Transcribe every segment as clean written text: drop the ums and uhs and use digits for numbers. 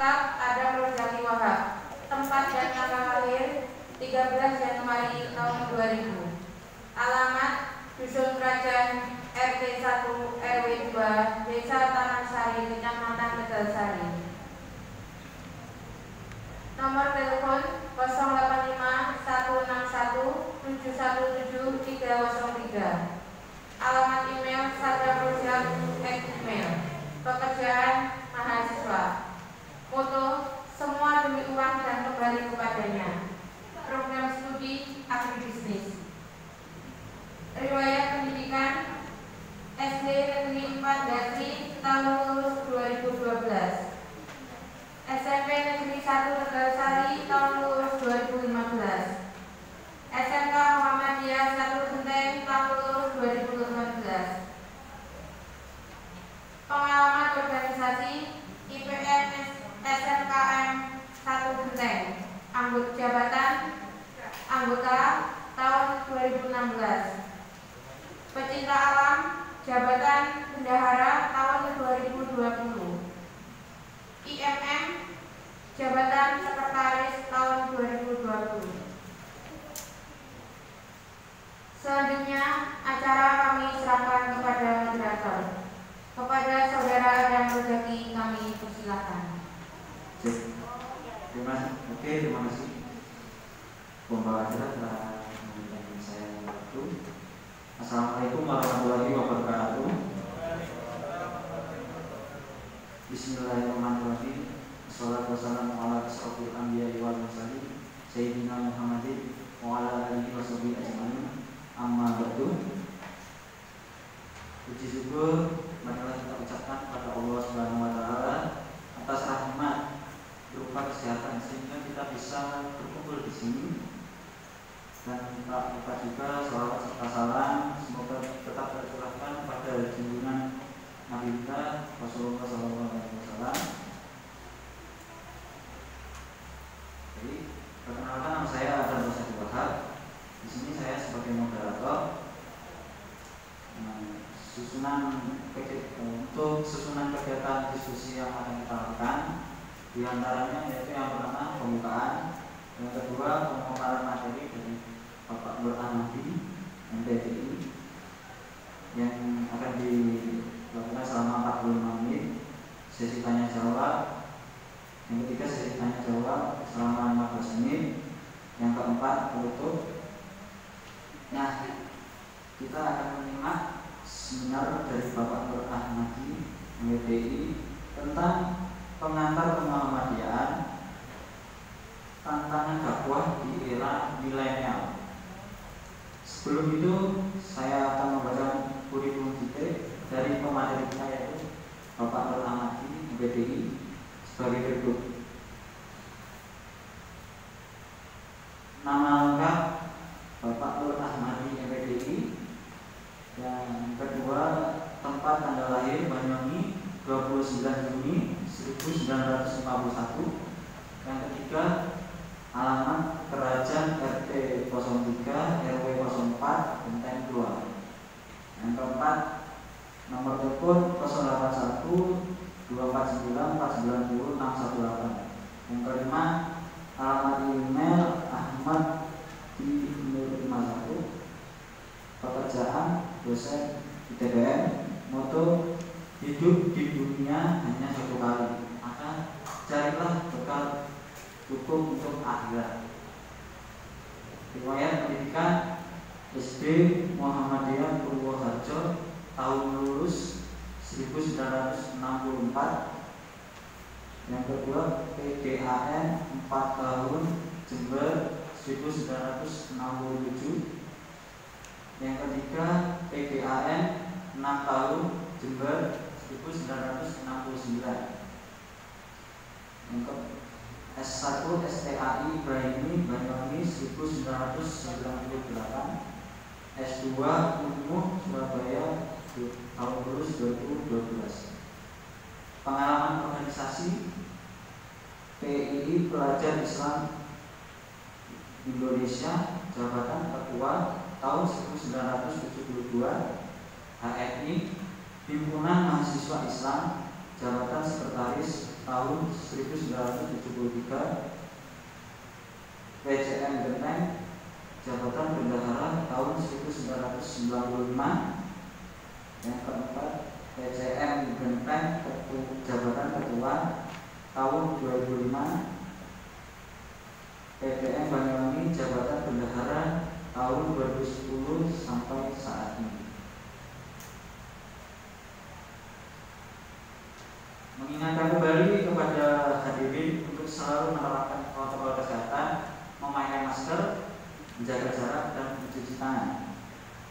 lengkap Adam Rozaki Wahab. Tempat dan tanggal lahir 13 Januari tahun 2000. Alamat Dusun Kerajaan RT 1 RW 2 Desa Taman Sari, Kecamatan Tegalsari. Nomor telepon 085 161 717 303. Alamat email sadraprojak@gmail. Pekerjaan mahasiswa. Foto semua demi uang dan kembali kepadanya. Program studi agribisnis. Riwayat pendidikan SD Negeri 4 Dasri tahun lulus 2012. SMP Negeri 1 Tegalsari tahun lulus 2015. SMK Muhammadiyah 1 Genteng tahun lulus 2015. Pengalaman organisasi IPN SMKM 1 Genteng. Anggota jabatan anggota tahun 2016. Pecinta alam jabatan bendahara tahun 2020. IMM jabatan sekretaris tahun 2020. Selanjutnya acara kami serahkan kepada moderator. Kepada saudara Adam Rozaki kami persilakan. Terima kasih. Pembawa acara telah memberikan saya waktu. Assalamualaikum warahmatullahi wabarakatuh. Bismillahirrahmanirrahim. Wassalatu wassalamu ala asyrofil anbiya'i wal mursalin sayyidina Muhammadin wa ala alihi washabihi ajmain. Amma ba'du. Puji syukur marilah kita ucapkan kepada Allah Subhanahu wa taala atas rahmat berupa kesehatan sehingga kita bisa berkumpul di sini. Dan tak lupa juga sholawat serta salam semoga tetap tercurahkan pada junjungan Nabi kita Rasulullah SAW. Jadi perkenalkan, nama saya Adam Rozaki Wahab. Di sini saya sebagai moderator. Untuk susunan kegiatan diskusi yang akan kita lakukan, di antaranya yaitu yang pertama pembukaan, yang kedua pemaparan materi dari Bapak Nur Ahmadi MPDI yang akan dilakukan selama 45 menit, sesi tanya jawab. Yang ketiga sesi tanya jawab selama 15 menit. Yang keempat penutup. Nah, kita akan menyimak seminar dari Bapak Nur Ahmadi MPDI tentang pengantar kemuhammadiyaan, tantangan dakwah di era milenial. Sebelum itu saya akan membaca kurikulum vitae dari pemateri kita yaitu Bapak Nur Ahmadi MPDI sebagai berikut. Nama lengkap Bapak Nur Ahmadi MPDI. Yang kedua, tempat tanggal lahir Banyuwangi 29 Juni 1951. Yang ketiga, alamat Kerajaan RT 03 RW 04 Genteng 2. Yang keempat, nomor telepon 081 249 490 618. Yang kelima, alamat email Ahmad di Nur 51. Pekerjaan dosen ITBN. Moto hidup di dunia hanya satu kali, maka carilah bekal cukup untuk akhirat. Riwayat pendidikan SD Muhammadiyah Purwoharjo, tahun lulus 1964. Yang kedua PGAN 4 tahun Jember 1967. Yang ketiga PGAN 6 tahun Jember 1969. Yang ke S1 STAI Ibrahimi Banyuwangi 1998. S2 Unmuh Surabaya tahun lulus 2012. Pengalaman organisasi PII Pelajar Islam Indonesia, jabatan ketua tahun 1972. HMI Himpunan Mahasiswa Islam, jabatan sekretaris tahun 1973, PCM Genteng jabatan bendahara tahun 1995. Yang keempat, PCM Genteng jabatan ketua tahun 2005. PPM Banyuwangi jabatan bendahara tahun 2010 sampai saat ini. Mengingatkan kembali kepada hadirin untuk selalu menerapkan protokol kesehatan, memakai masker, menjaga jarak, dan mencuci tangan.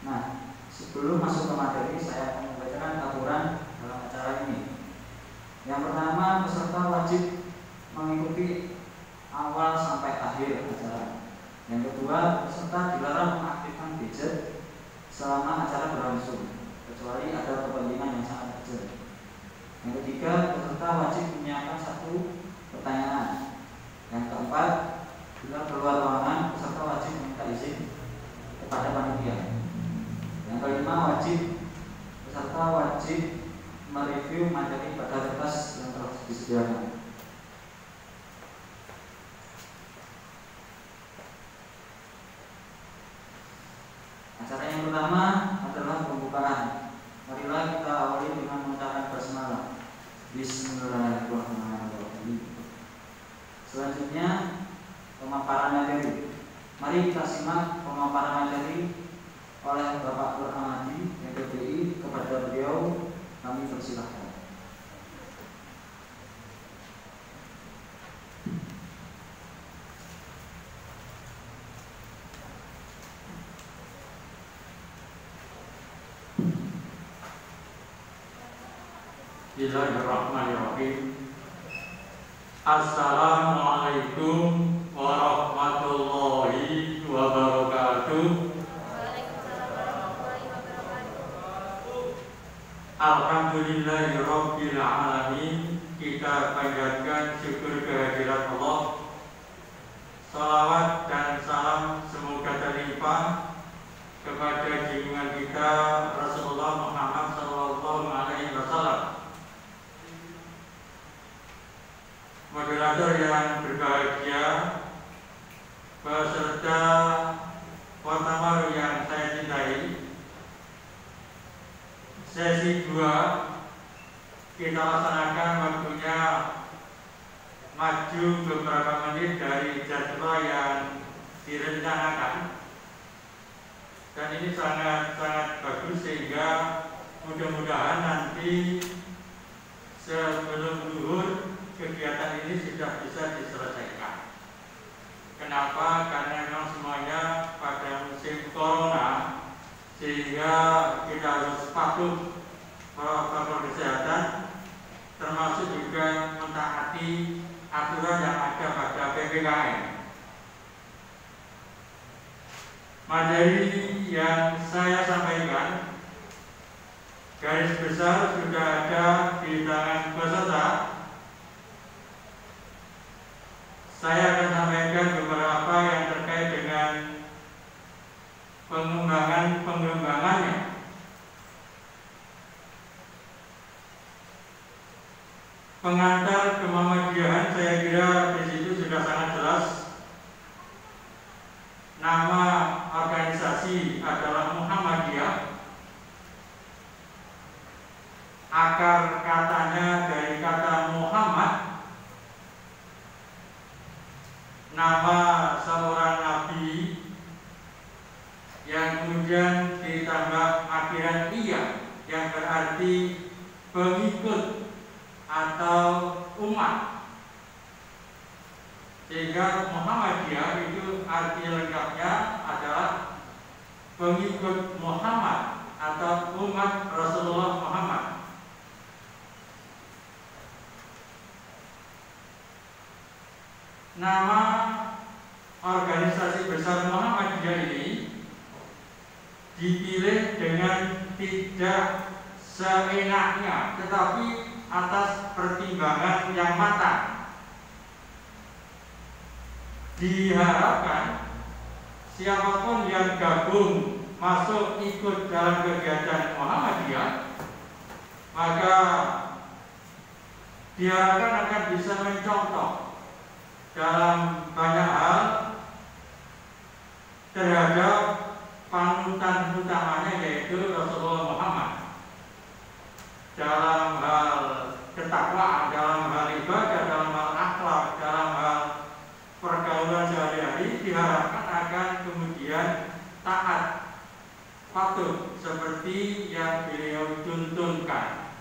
Nah, sebelum masuk ke materi, saya akan membacakan aturan dalam acara ini. Yang pertama, peserta wajib mengikuti awal sampai akhir acara. Yang kedua, peserta dilarang mengaktifkan gadget selama acara berlangsung, kecuali ada kepentingan yang sangat urgent. Yang ketiga, peserta wajib menyiapkan 1 pertanyaan. Yang keempat, bila keluar ruangan, peserta wajib meminta izin kepada panitia. Yang kelima, peserta wajib mereview materi pada kertas yang telah disediakan. Acara yang pertama adalah pembukaan. Marilah kita awali dengan mengucapkan basmalah. Bismillahirrahmanirrahim. Selanjutnya pemaparan materi. Mari kita simak pemaparan materi oleh Bapak Nur Ahmadi, MPBI. Kepada beliau kami persilahkan. Bismillahirrahmanirrahim. Assalamualaikum warahmatullahi wabarakatuh. Alhamdulillahirabbil alamin. Kita panjatkan syukur kehadirat Allah. Salawat dan salam semoga terlimpah kepada junjungan kita Rasulullah Muhammad sallallahu alaihi wasallam. Moderator yang berbahagia, peserta pertama yang saya cintai, sesi 2 kita laksanakan waktunya maju beberapa menit dari jadwal yang direncanakan, dan ini sangat bagus sehingga mudah-mudahan nanti sebelum zuhur kegiatan ini sudah bisa diselesaikan. Kenapa? Karena memang semuanya pada musim corona, sehingga kita harus patuh protokol kesehatan, termasuk juga mentaati aturan yang ada pada PPKM. Materi yang saya sampaikan garis besar sudah ada di tangan peserta. Saya akan sampaikan beberapa yang terkait dengan pengembangannya. Pengantar ke Muhammadiyah, saya kira di situ sudah sangat jelas. Nama organisasi adalah Muhammadiyah. Akar katanya dari kata Muhammad, nama seorang nabi, yang kemudian ditambah akhiran iya, yang berarti pengikut atau umat. Sehingga Muhammadiyah itu arti lengkapnya adalah pengikut Muhammad atau umat Rasulullah Muhammad. Nama organisasi besar Muhammadiyah ini dipilih dengan tidak seenaknya, tetapi atas pertimbangan yang matang. Diharapkan siapapun yang gabung masuk ikut dalam kegiatan Muhammadiyah, maka diharapkan akan bisa mencontoh dalam banyak hal terhadap panutan utamanya, yaitu Rasulullah Muhammad, dalam hal ketakwaan, dalam hal ibadah, dalam hal akhlak, dalam hal pergaulan sehari-hari. Diharapkan akan kemudian taat, patuh seperti yang beliau tuntunkan.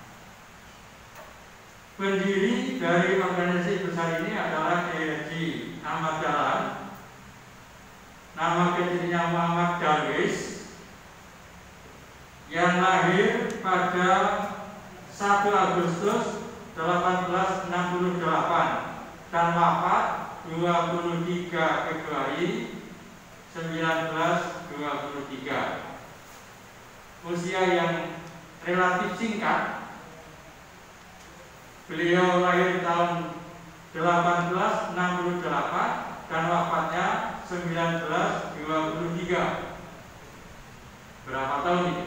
Pendiri dari organisasi besar ini adalah Kiai Haji Ahmad Dahlan. Nama kecilnya Muhammad Darwis, yang lahir pada 1 Agustus 1868 dan wafat 23 Februari 1923. Usia yang relatif singkat. Beliau lahir tahun 1868 dan wafatnya 1923. Berapa tahun itu?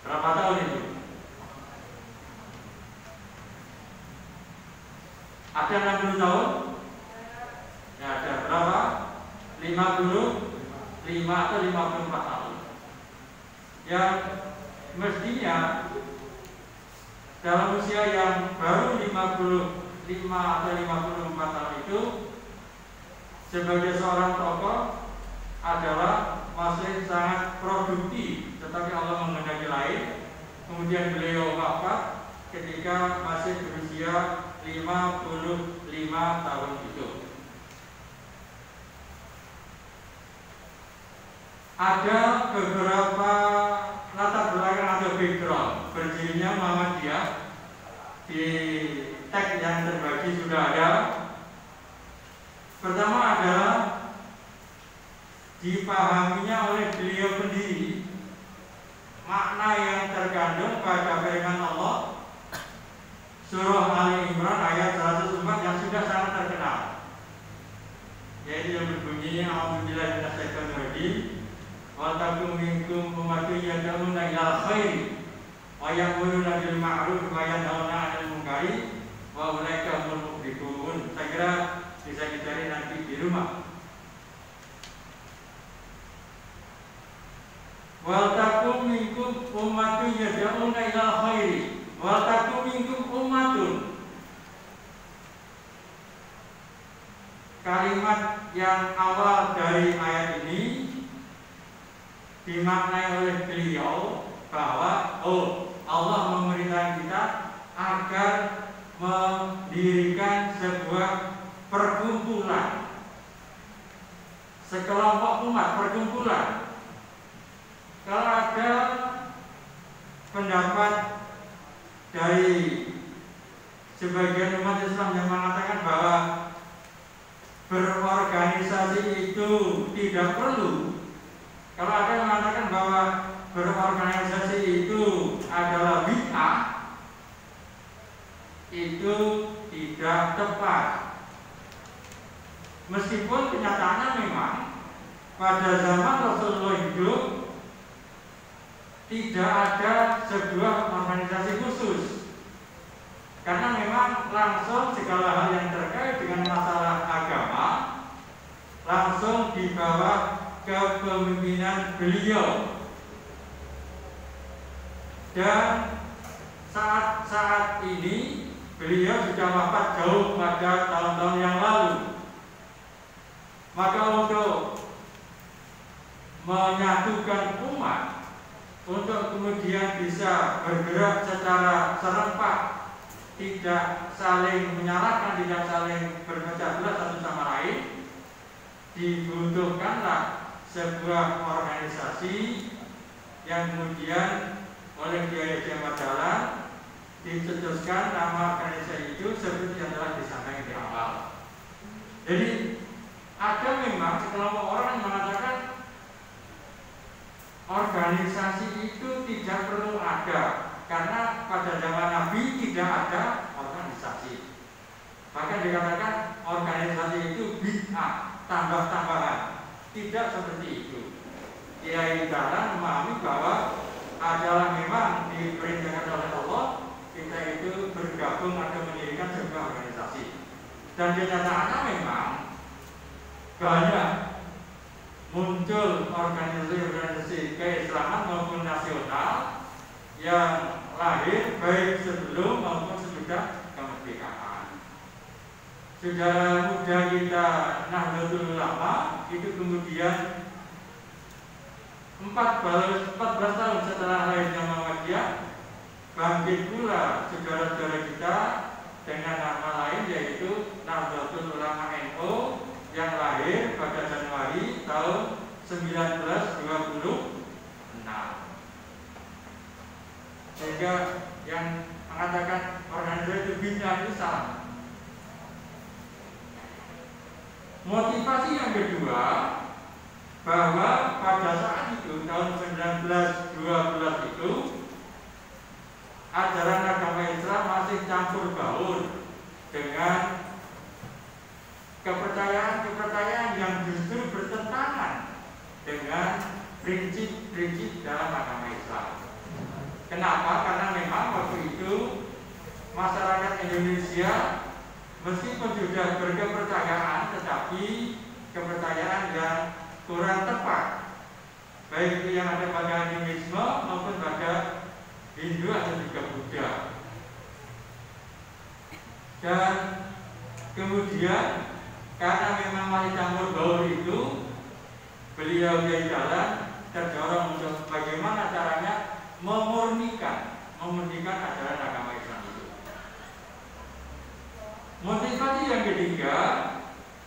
Berapa tahun itu? Ada 60 tahun? Ya, ada berapa? 55 atau 54 tahun. Yang mestinya dalam usia yang baru 55 atau 54 tahun itu, sebagai seorang tokoh adalah masih sangat produktif, tetapi Allah menghendaki lain. Kemudian beliau wafat ketika masih berusia 55 tahun itu. Ada beberapa latar belakang atau background berdirinya Muhammadiyah. Di teks yang terbagi sudah ada. Pertama adalah dipahaminya oleh beliau pendiri makna yang terkandung pada firman Allah Surah Ali Imran ayat 104 yang sudah sangat terkenal, yaitu yang berbunyi A'udzubillahi minasyaitonir rajim wa takum minkum ummatun yad'una ilal khairi wa ya'muruna bil ma'ruf wa yanhauna 'anil munkari wa ulaika humul muflihun. Saya kira bisa dicari nanti di rumah. Wa takum minkum ummatun yad'una ilal khairi wa takum minkum ummatun. Kalimat yang awal dari ayat ini dimaknai oleh beliau bahwa Allah memerintahkan kita agar mendirikan sebuah perkumpulan, sekelompok umat, perkumpulan. Kalau ada pendapat dari sebagian umat Islam yang mengatakan bahwa berorganisasi itu tidak perlu, kalau ada yang mengatakan bahwa berorganisasi itu adalah bid'ah, itu tidak tepat. Meskipun kenyataannya memang pada zaman Rasulullah hidup tidak ada sebuah organisasi khusus, karena memang langsung segala hal yang terkait dengan masalah agama langsung di bawah kepemimpinan beliau. Dan saat ini beliau sudah wafat jauh pada tahun-tahun yang lalu. Maka untuk menyatukan umat, untuk kemudian bisa bergerak secara serempak, tidak saling menyalahkan, tidak saling berpecah belah satu sama lain, dibutuhkanlah sebuah organisasi yang kemudian oleh Kiai Haji Ahmad Dahlan dicetuskan nama organisasi itu seperti yang telah disampaikan di awal. Jadi ada memang sekelompok orang yang mengatakan organisasi itu tidak perlu ada, karena pada zaman Nabi tidak ada organisasi. Bahkan dikatakan organisasi itu bid'ah, tambah-tambahan. Tidak seperti itu. Kiai Dahlan memahami bahwa adalah memang diperintahkan oleh Allah kita itu bergabung atau mendirikan sebuah organisasi. Dan kenyataannya memang banyak muncul organisasi-organisasi keislaman maupun nasional yang lahir baik sebelum maupun sesudah kemerdekaan. Saudara muda kita Nahdlatul Ulama itu kemudian 14 tahun setelah lahirnya Muhammadiyah bangkit pula saudara-saudara kita dengan nama lain yaitu Nahdlatul Ulama NU yang lahir pada Januari tahun 1926. Sehingga yang mengatakan organisasi itu bina itu salah. Motivasi yang kedua, bahwa pada saat itu tahun 1912 itu ajaran agama Islam masih campur baur dengan kepercayaan yang justru bertentangan dengan prinsip-prinsip dalam agama Islam. Kenapa? Karena memang waktu itu masyarakat Indonesia meskipun sudah berkepercayaan, tetapi kepercayaan yang kurang tepat, baik itu yang ada pada animisme maupun pada Hindu atau juga Buddha. Dan kemudian karena memang masih campur baur itu, beliau dari jalan terdorong untuk bagaimana caranya memurnikan ajaran agama Islam itu. Motivasi yang ketiga,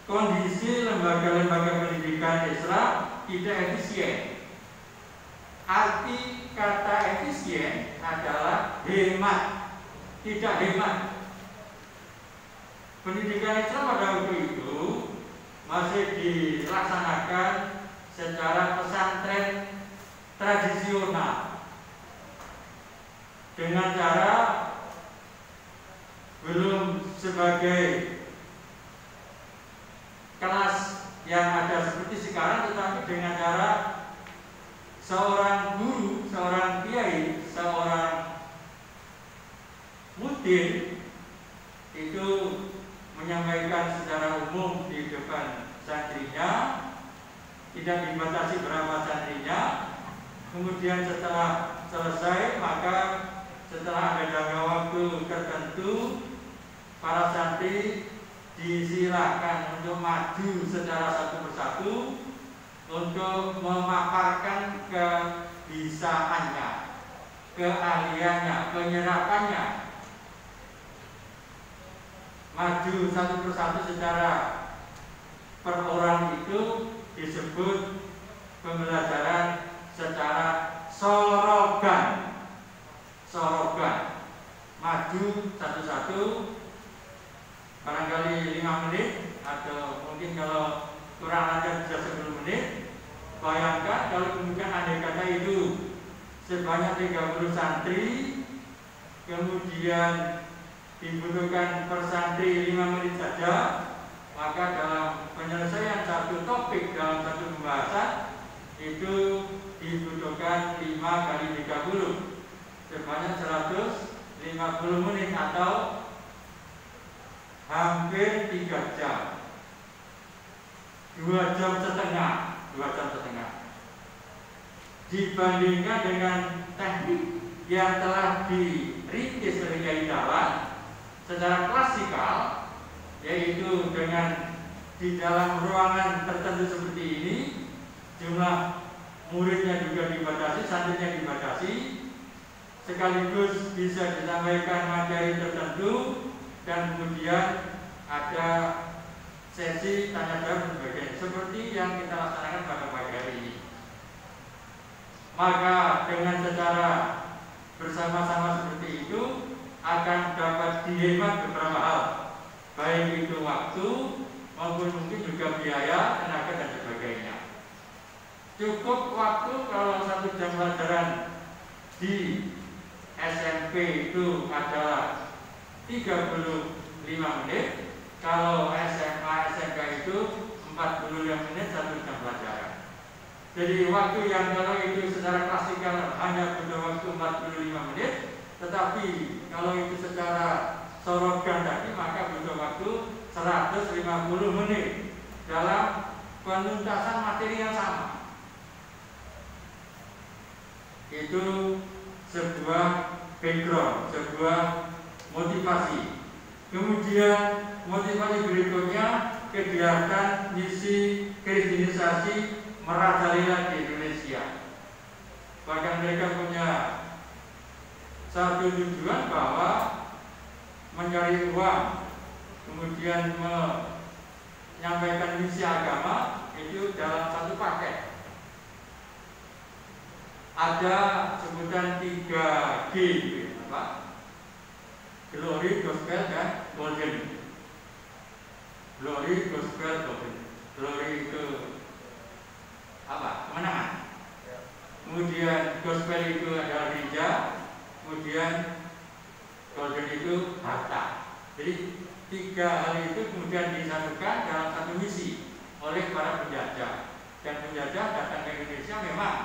kondisi lembaga-lembaga pendidikan Islam tidak efisien. Arti kata efisien adalah hemat, tidak hemat. Pendidikan Islam pada waktu itu masih dilaksanakan secara pesantren tradisional dengan cara belum sebagai kelas yang ada seperti sekarang, tetapi dengan cara seorang guru, seorang kiai, seorang mudir itu menyampaikan secara umum di depan santrinya, tidak dibatasi berapa santrinya. Kemudian setelah selesai, maka setelah ada jangka waktu tertentu, para santri disilakan untuk maju secara satu persatu untuk memaparkan kebisaannya, keahliannya, penyerapannya. Maju satu persatu secara per orang itu disebut pembelajaran secara sorogan. Maju satu-satu barangkali 5 menit, atau mungkin kalau kurang lancar bisa 10 menit. Bayangkan kalau kemudian andai kata itu sebanyak 30 santri, kemudian dibutuhkan per santri 5 menit saja, maka dalam penyelesaian satu topik dalam satu pembahasan itu dibutuhkan 5 kali 30 sebanyak 150 menit atau hampir 3 jam, 2 jam setengah. Dibandingkan dengan teknik yang telah dirintis oleh Kiai Dahlan secara klasikal, yaitu dengan di dalam ruangan tertentu seperti ini, jumlah muridnya juga dibatasi, santrinya dibatasi, sekaligus bisa disampaikan materi tertentu, dan kemudian ada sesi tanya jawab dan sebagainya, seperti yang kita laksanakan pada pagi hari ini. Maka dengan secara bersama-sama seperti itu akan dapat dihemat beberapa hal, baik itu waktu maupun mungkin juga biaya, tenaga dan sebagainya. Cukup waktu kalau 1 jam pelajaran di SMP itu adalah 35 menit, kalau SMA, SMK itu 45 menit 1 jam pelajaran. Jadi waktu yang kalau itu secara klasikal hanya butuh waktu 45 menit, Tetapi kalau itu secara sorogan tadi maka butuh waktu 150 menit dalam penuntasan materi yang sama. Itu sebuah background, sebuah motivasi. Kemudian motivasi berikutnya kegiatan misi kristenisasi merajalela di Indonesia. Bahkan mereka punya satu tujuan bahwa mencari uang, kemudian menyampaikan misi agama itu dalam satu paket. Ada sebutan 3G, apa? Glory, Gospel, dan Golden. Glory, Gospel, Golden. Glory itu apa? Kemenangan. Kemudian Gospel itu adalah gereja. Kemudian Golden itu harta. Jadi 3 hal itu kemudian disatukan dalam satu misi oleh para penjajah. Dan penjajah datang ke Indonesia memang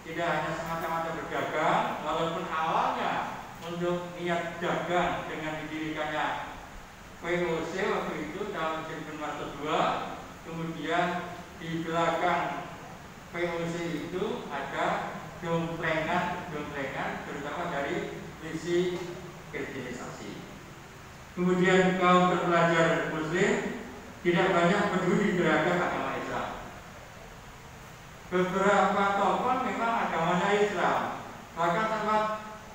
tidak hanya semata-mata berdagang, walaupun awalnya untuk niat dagang dengan didirikannya VOC waktu itu tahun 1902. Kemudian di belakang VOC itu ada domplengan terutama dari misi kristenisasi. Kemudian kaum terpelajar Muslim tidak banyak peduli terhadap agama Islam. Beberapa tokoh memang agamanya Islam, bahkan sempat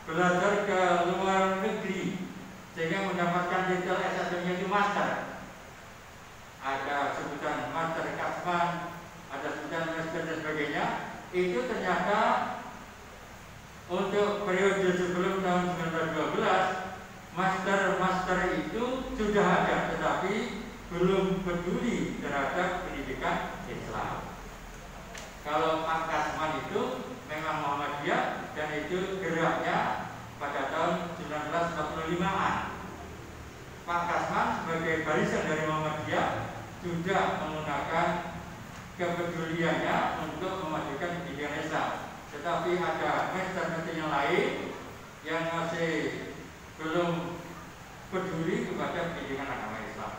belajar ke luar negeri sehingga mendapatkan titel S1-nya itu master. Ada sebutan master Kasman, ada sebutan master dan sebagainya. Itu ternyata untuk periode sebelum tahun 1912 master itu sudah ada, tetapi belum peduli terhadap pendidikan Islam. Kalau Pak Kasman itu memang Muhammadiyah dan itu geraknya pada tahun 1945-an. Pak Kasman sebagai barisan dari Muhammadiyah sudah menggunakan kepeduliannya untuk memajukan pendidikan Islam. Tetapi ada master yang lain yang masih belum peduli kepada pendidikan agama Islam.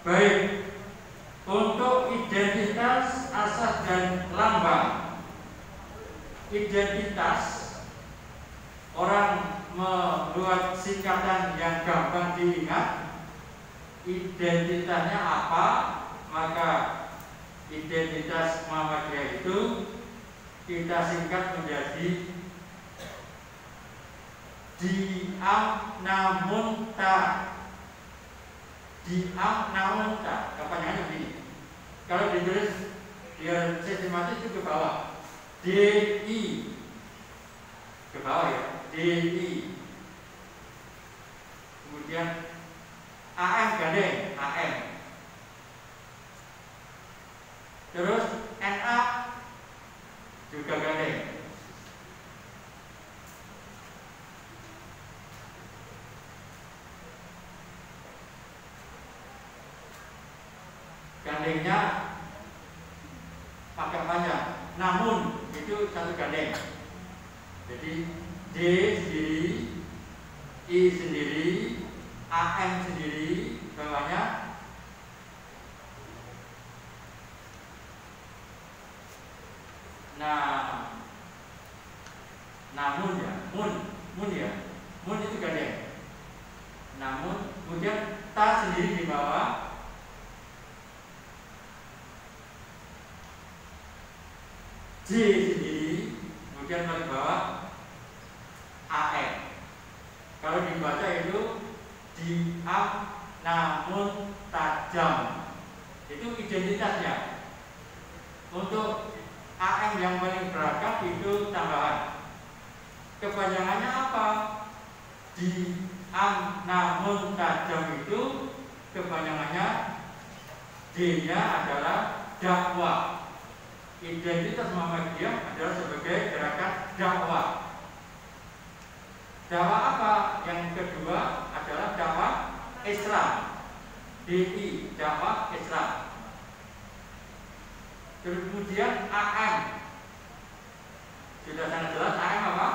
Baik, untuk identitas, asas dan lambang. Identitas, orang membuat singkatan yang gampang diingat. Identitasnya apa? Maka identitas Muhammadiyah itu kita singkat menjadi diam namun tak. Diam namun tak. Kepanjangannya begini. Kalau ditulis biar sistematis itu ke bawah. DI ke bawah ya. DI. Kemudian AM gandeng, AM. Terus NA juga gandeng. Gandengnya pakai panjang, namun itu satu gandeng. Jadi D sendiri, I sendiri, AM sendiri, bawahnya namun ya, mun itu gandeng. Namun kemudian ta sendiri di bawah, J sendiri, kemudian paling bawah AM. Kalau dibaca itu diam namun tajam. Itu identitasnya. Untuk AM yang paling beragam itu tambahan. Kepanjangannya apa? Diam namun tajam itu kepanjangannya D-nya adalah dakwah. Identitas Muhammadiyah adalah sebagai gerakan dakwah. Dakwah apa? Yang kedua adalah dakwah Islam. DI, dakwah Islam. Kemudian AM. Sudah sangat jelas AM apa?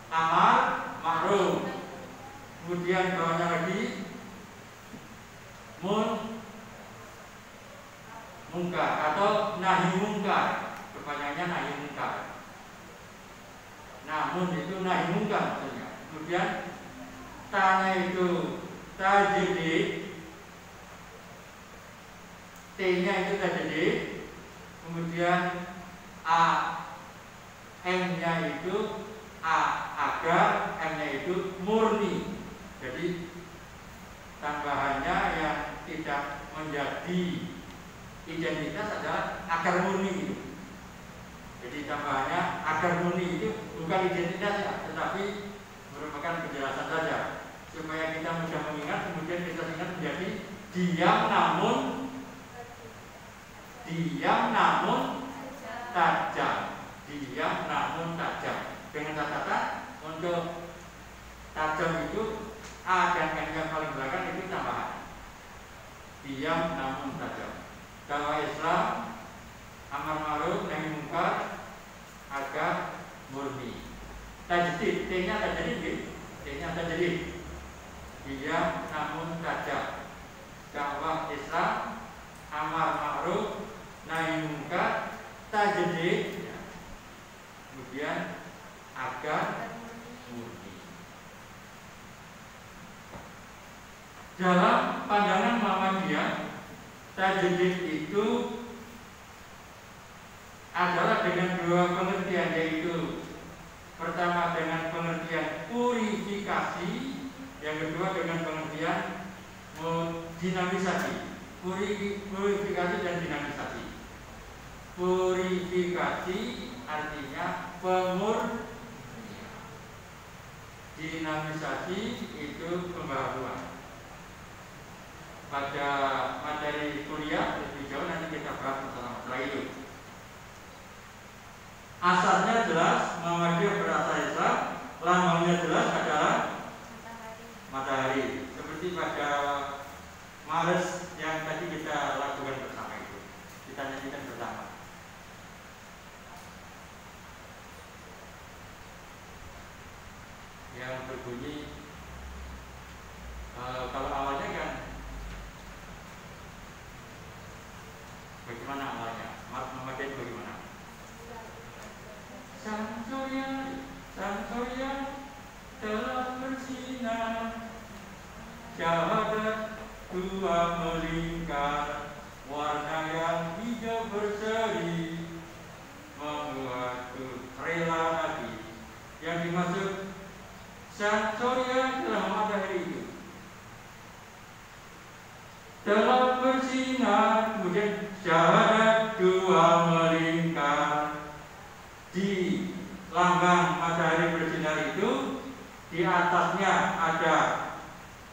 amar ma'ruf. Kemudian bawahnya lagi munkar atau nahi munkar. Kepanjangannya nahi munkar. Namun itu nahi munkar maksudnya. Kemudian tanya itu tajdid, T-nya itu tajdid. Kemudian M-nya itu agar, M-nya itu murni. Jadi tambahannya yang tidak menjadi identitas adalah agar murni itu. Jadi tambahannya agar murni itu bukan identitas ya, tetapi merupakan penjelasan saja supaya kita mudah mengingat. Kemudian kita ingat menjadi diam namun tajam. Diam namun tajam. Dengan catatan untuk tajam itu A dan N yang paling belakang itu tambahan. Diam namun tajam. Dakwah Islam, amar ma'ruf nahi munkar, agar murni. Tajdid, T-nya tajdid, T-nya tajdid. Diam namun tajam. Dakwah Islam, amar ma'ruf nahi munkar, tajdid. Kemudian agar murni. Dalam pandangan Muhammadiyah, tajdid itu adalah dengan dua pengertian, yaitu pertama dengan pengertian purifikasi, yang kedua dengan pengertian dinamisasi. Purifikasi dan dinamisasi. Purifikasi artinya pemurnian. Dinamisasi itu pembaharuan. Pada materi kuliah lebih jauh nanti kita bahas masalah itu. Asalnya jelas, Muhammadiyah berasal Islam, lambangnya jelas adalah matahari. Seperti pada Maret yang tadi kita lakukan bersama itu, kita nyanyikan bersama. Yang berbunyi kalau awalnya kan bagaimana awalnya? Muhammadiyah bagaimana? Sang surya telah bersinar, syahadat dua melingkar, warna yang hijau berseri, membuatku rela hati. Yang dimaksud sang surya telah matahari itu telah bersinar, kemudian syahadat dua melingkar. Di lambang matahari bersinar itu, di atasnya ada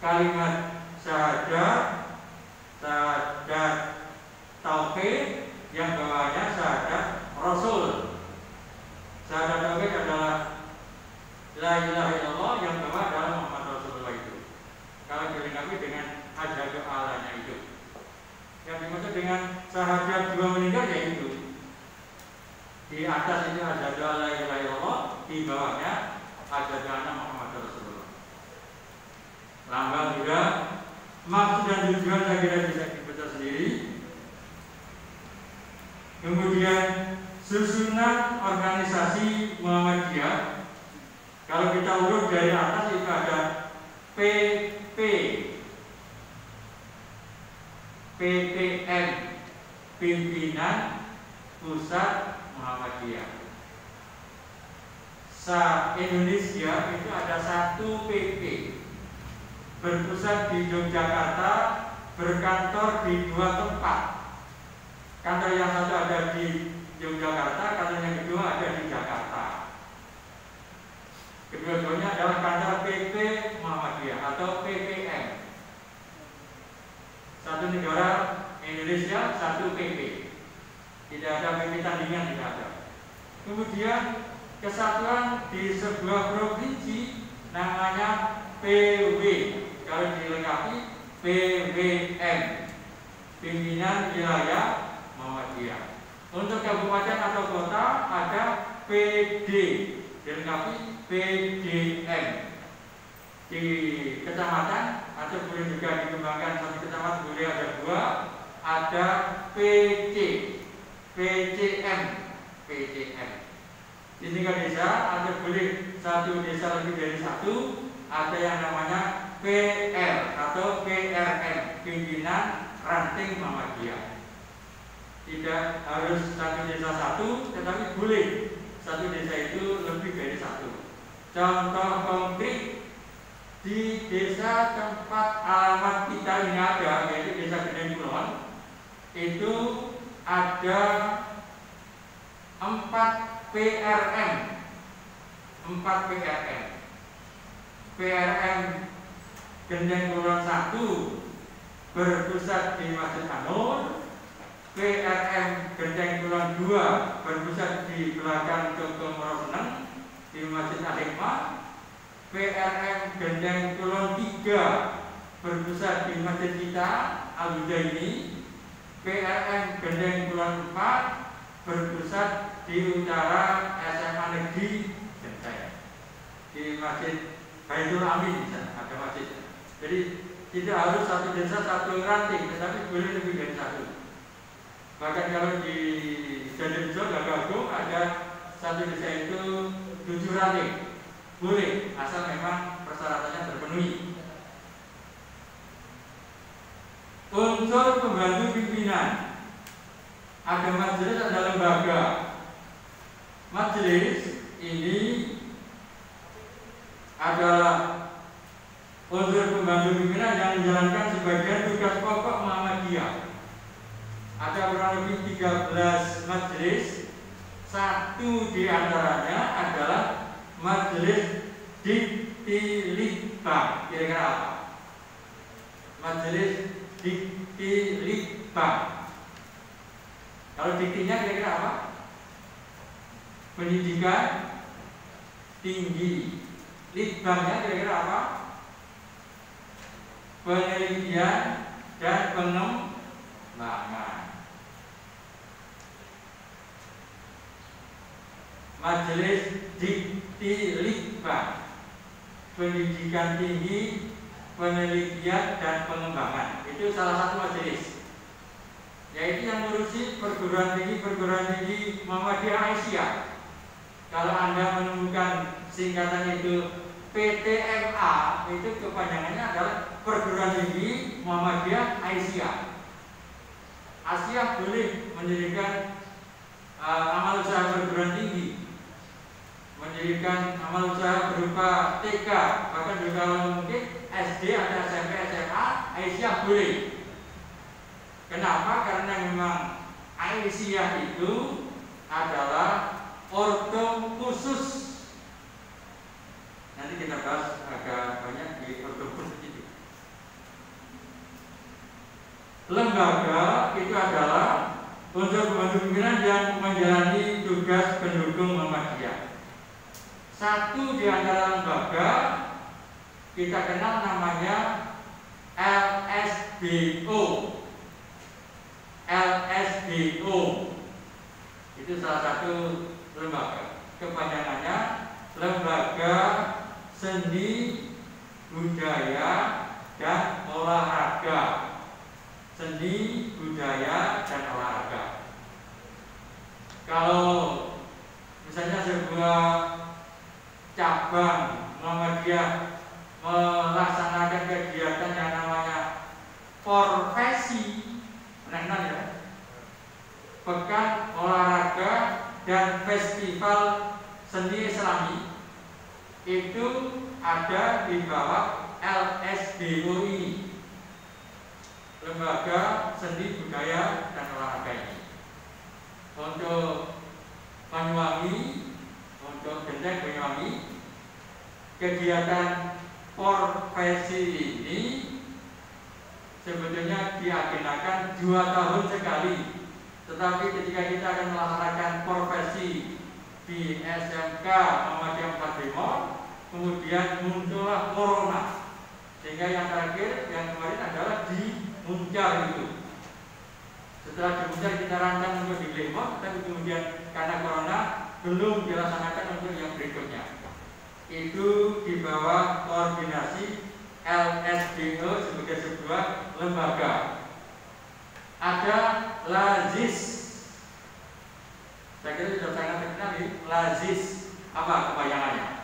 kalimat syahadat tauhid, yang bawahnya syahadat rasul. Syahadat tauhid adalah la ilaha illallah, yang bawah adalah Muhammad Rasulullah itu. Kalau dilengkapi dengan asyhadu alanya itu. Yang dimaksud dengan syahadat dua meninggal yaitu di atas itu asyhadu alla ilaha illallah, di bawahnya asyhadu anna Muhammad Rasulullah. Lambang juga, maksud dan tujuan saya kira bisa dibaca sendiri. Kemudian susunan organisasi Muhammadiyah, kalau kita urut dari atas itu ada PP, PPM, Pimpinan Pusat Muhammadiyah. Se-Indonesia itu ada satu PP, berpusat di Yogyakarta, berkantor di dua tempat. Kantor yang satu ada di Yogyakarta, kantor yang kedua ada di Jakarta. Kedua-duanya adalah kantor PP Muhammadiyah atau PPM. Satu negara Indonesia, satu PP. Tidak ada PP tandingan, tidak ada. Kemudian kesatuan di sebuah provinsi namanya PW. Kalau dilengkapi PWM, Pimpinan Wilayah Muhammadiyah. Untuk kabupaten atau kota ada PD, dilengkapi PDM di kecamatan, atau boleh juga dikembangkan satu kecamatan, boleh ada 2, ada PC, PCM, PCM di tingkat desa, atau boleh satu desa lebih dari 1, ada yang namanya PR atau PRM, pimpinan ranting Muhammadiyah. Tidak harus satu desa 1, tetapi boleh satu desa itu lebih dari 1. Contoh konkret di desa tempat alamat kita ini ada, yaitu Desa Gedeng Kulon, itu ada 4 PRM, 4 PRM. PRM Gedeng Kulon 1 berpusat di Masjid Anur, PRM Gedeng Kulon 2 berpusat di belakang Toko Moroseneng di Masjid Al-Hikmah, PRM Gedeng Kulon 3 berpusat di Masjid kita Al-Hudaini, PRM Gedeng Kulon 4 berpusat di utara SMA Negeri Genteng, di Masjid Baitul Amin, ada masjid. Jadi tidak harus satu desa satu ranting, tetapi boleh lebih dari 1. Bahkan kalau di Jadimjo Gagagung ada satu desa itu 7 ranting, boleh asal memang persyaratannya terpenuhi. Unsur pembantu pimpinan, ada majelis, ada lembaga. Majelis ini adalah unsur pembantu pimpinan yang menjalankan sebagian tugas pokok Muhammadiyah. Ada kurang lebih 13 majelis. Satu di antaranya adalah Majelis Diktilitbang. Kira-kira apa? Majelis Diktilitbang. Kalau diktinya kira-kira apa? Pendidikan tinggi. Litbangnya kira-kira apa? Penelitian dan pengembangan. Majelis Diktilitbang, pendidikan tinggi, penelitian dan pengembangan. Itu salah satu majelis, yaitu yang ngurusi perguruan tinggi Muhammadiyah Aisyah. Kalau Anda menemukan singkatan itu PTMA, itu kepanjangannya adalah perguruan tinggi Muhammadiyah Aisyah. Aisyah boleh mendirikan amal usaha perguruan tinggi, mendirikan amal usaha berupa TK, bahkan juga mungkin SD atau SMP, SMA, Aisyah boleh. Kenapa? Karena memang Aisyah itu adalah ordo khusus. Nanti kita bahas agak banyak di ordo khusus itu. Lembaga itu adalah unsur pembantu pimpinan yang menjalani tugas pendukung Muhammadiyah. Satu di antara lembaga kita kenal namanya LSBO. LSBO itu salah satu lembaga. Kepanjangannya Lembaga Seni, Budaya dan Olahraga. Seni, budaya dan olahraga. Kalau misalnya sebuah cabang Muhammadiyah melaksanakan kegiatan yang namanya Porfesi, pernah ya? Pekan Olahraga dan Festival Seni Islami, itu ada di bawah LSBO ini, Lembaga Seni, Budaya dan Olahraga ini. Untuk Banyuwangi, untuk Genteng Banyuwangi, kegiatan Porfesi ini sebetulnya diagendakan 2 tahun sekali. Tetapi ketika kita akan melaksanakan Porfesi di SMK Muhammadiyah 4 Timor, kemudian muncullah Corona, sehingga yang terakhir, yang kemarin adalah di Muncar itu. Setelah di Muncar kita rancang untuk di Lemon, tapi kemudian karena Corona belum dilaksanakan untuk yang berikutnya. itu di bawah koordinasi LSDO sebagai sebuah lembaga. Ada LAZIS, saya kira sudah sangat terkenal. LAZIS apa kebayangannya?